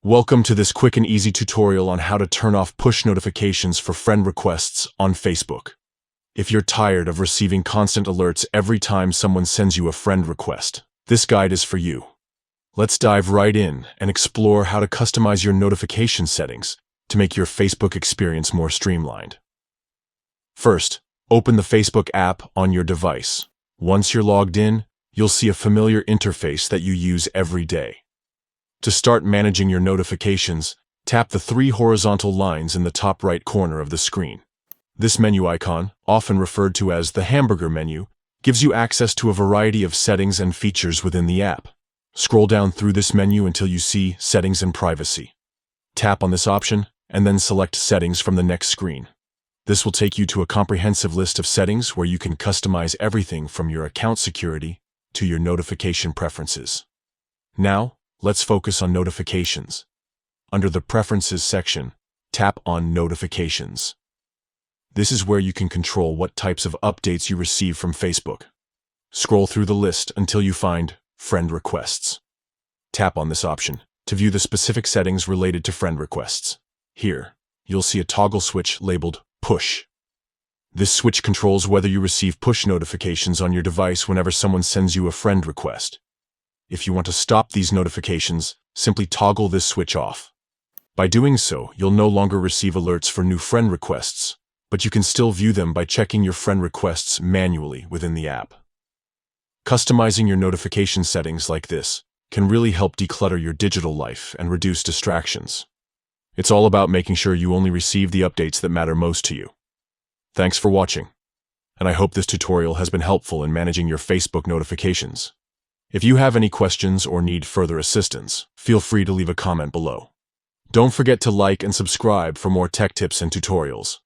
Welcome to this quick and easy tutorial on how to turn off push notifications for friend requests on Facebook. If you're tired of receiving constant alerts every time someone sends you a friend request, this guide is for you. Let's dive right in and explore how to customize your notification settings to make your Facebook experience more streamlined. First, open the Facebook app on your device. Once you're logged in, you'll see a familiar interface that you use every day. To start managing your notifications, tap the three horizontal lines in the top right corner of the screen. This menu icon, often referred to as the hamburger menu, gives you access to a variety of settings and features within the app. Scroll down through this menu until you see Settings and Privacy. Tap on this option, and then select Settings from the next screen. This will take you to a comprehensive list of settings where you can customize everything from your account security to your notification preferences. Now, let's focus on notifications. Under the Preferences section, tap on Notifications. This is where you can control what types of updates you receive from Facebook. Scroll through the list until you find Friend Requests. Tap on this option to view the specific settings related to friend requests. Here, you'll see a toggle switch labeled Push. This switch controls whether you receive push notifications on your device whenever someone sends you a friend request. If you want to stop these notifications, simply toggle this switch off. By doing so, you'll no longer receive alerts for new friend requests, but you can still view them by checking your friend requests manually within the app. Customizing your notification settings like this can really help declutter your digital life and reduce distractions. It's all about making sure you only receive the updates that matter most to you. Thanks for watching, and I hope this tutorial has been helpful in managing your Facebook notifications. If you have any questions or need further assistance, feel free to leave a comment below. Don't forget to like and subscribe for more tech tips and tutorials.